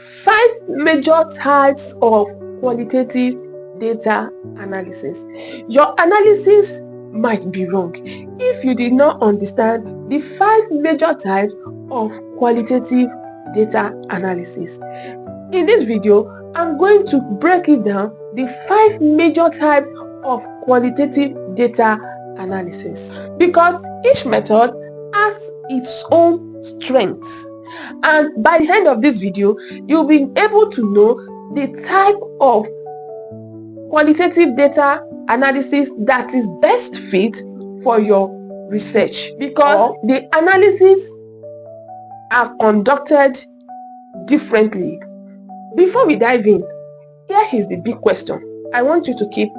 5 major types of qualitative data analysis. Your analysis might be wrong if you did not understand the 5 major types of qualitative data analysis. In this video, I'm going to break it down, the 5 major types of qualitative data analysis, because each method has its own strengths. And by the end of this video, you'll be able to know the type of qualitative data analysis that is best fit for your research, because the analyses are conducted differently. Before we dive in, here is the big question I want you to keep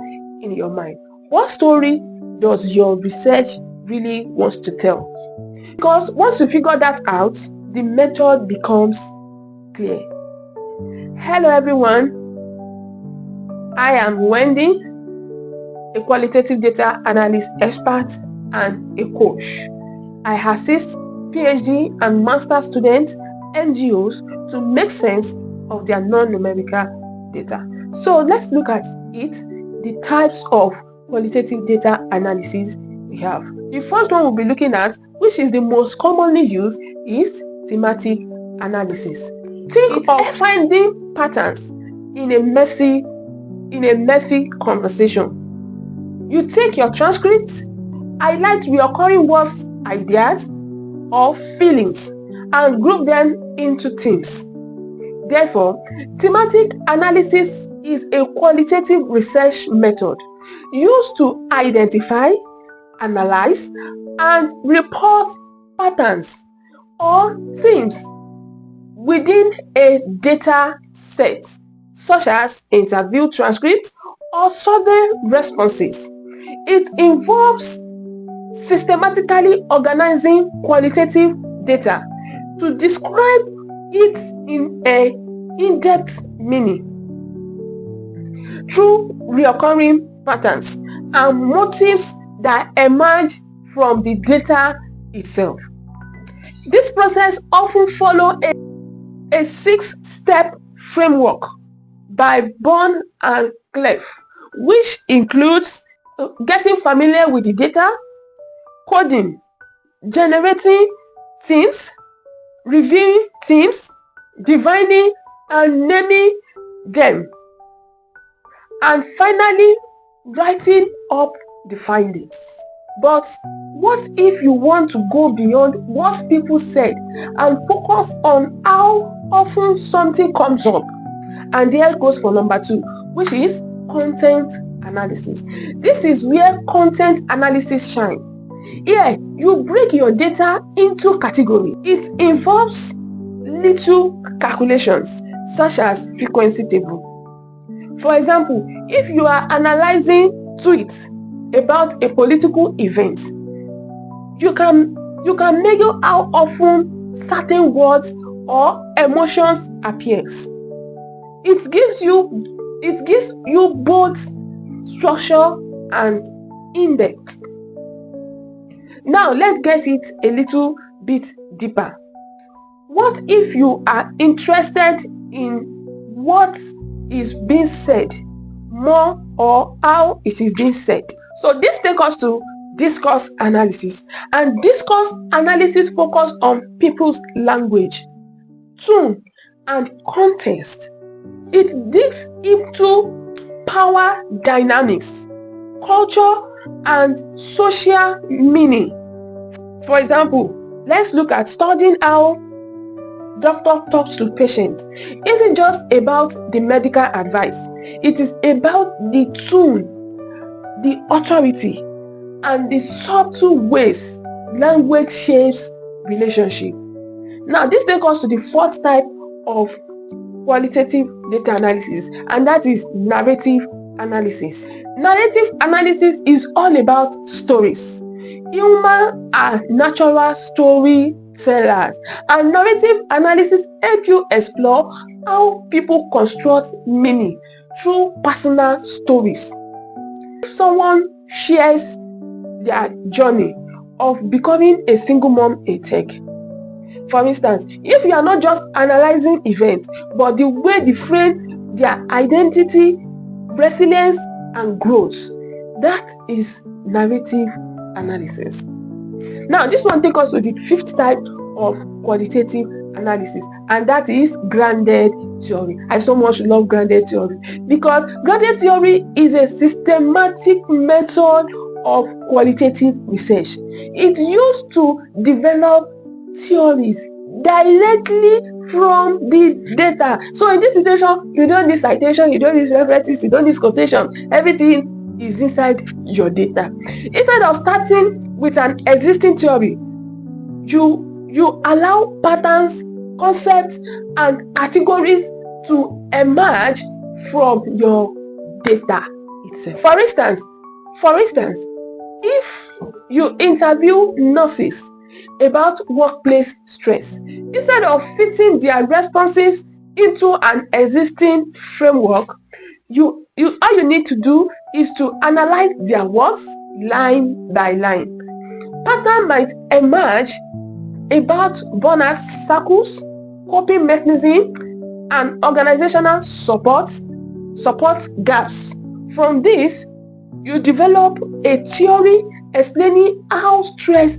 in your mind. What story does your research really want to tell? Because once you figure that out, the method becomes clear. Hello everyone, I am Wendy, a qualitative data analyst expert and a coach. I assist PhD and master students, NGOs, to make sense of their non-numerical data. So let's look at it, the types of qualitative data analysis we have. The first one we'll be looking at, which is the most commonly used, is thematic analysis. Think of finding patterns in a messy conversation. You take your transcripts, highlight recurring words, ideas, or feelings, and group them into themes. Therefore, thematic analysis is a qualitative research method used to identify, analyze, and report patterns or themes within a data set, such as interview transcripts or survey responses. It involves systematically organizing qualitative data to describe it in an in-depth meaning through recurring patterns and motives that emerge from the data itself. This process often follows a 6-step framework by Braun and Clarke, which includes getting familiar with the data, coding, generating themes, reviewing themes, defining and naming them, and finally writing up the findings. But what if you want to go beyond what people said and focus on how often something comes up? And there goes for number 2, which is content analysis. This is where content analysis shines. Here, you break your data into categories. It involves little calculations, such as frequency table. For example, if you are analyzing tweets about a political event, you can measure how often certain words or emotions appears. It gives you both structure and index. Now let's get it a little bit deeper. What if you are interested in what is being said more, or how it is being said? So this takes us to discourse analysis, and discourse analysis focuses on people's language, tone, and context. It digs into power dynamics, culture, and social meaning. For example, let's look at studying how doctor talks to patients. It isn't just about the medical advice. It is about the tone, the authority, and the subtle ways language shapes relationship. Now, this takes us to the 4th type of qualitative data analysis, and that is narrative analysis. Narrative analysis is all about stories. Humans are natural storytellers, and narrative analysis helps you explore how people construct meaning through personal stories. If someone shares their journey of becoming a single mom in tech, For instance, if you are not just analyzing events, but the way they frame their identity, resilience, and growth, that is narrative analysis. Now, this one takes us to the fifth type of qualitative analysis, and that is grounded theory. I so much love grounded theory because grounded theory is a systematic method of qualitative research. It's used to develop theories directly from the data. So in this situation, you don't need citation, you don't need references, you don't need quotation. Everything is inside your data. Instead of starting with an existing theory, you allow patterns, concepts, and categories to emerge from your data itself. For instance, if you interview nurses about workplace stress, instead of fitting their responses into an existing framework, all you need to do is to analyze their words line by line. Pattern might emerge about burnout cycles, coping mechanism, and organizational support gaps. From this, you develop a theory explaining how stress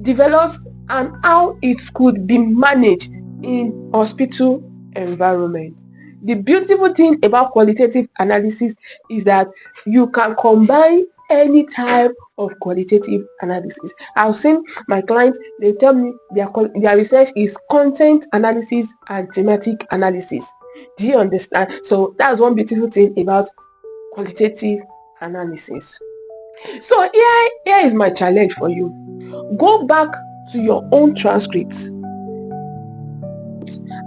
develops and how it could be managed in hospital environment. The beautiful thing about qualitative analysis is that you can combine any type of qualitative analysis. I've seen my clients, they tell me their research is content analysis and thematic analysis. Do you understand? So that's one beautiful thing about qualitative analysis. So here is my challenge for you. Go back to your own transcripts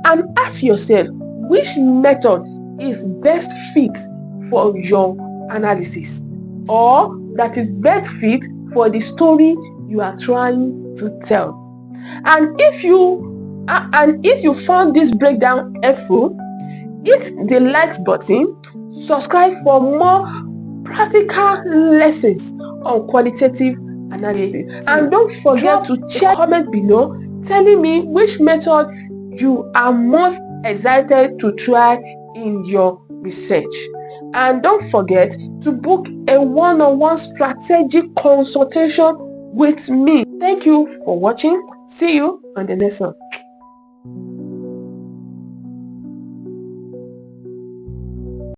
and ask yourself which method is best fit for your analysis, or that is best fit for the story you are trying to tell. And if you found this breakdown helpful, hit the likes button, subscribe for more practical lessons on qualitative analysis, and don't forget to check comment below telling me which method you are most excited to try in your research. And don't forget to book a one-on-one strategic consultation with me. Thank you for watching. See you on the next one.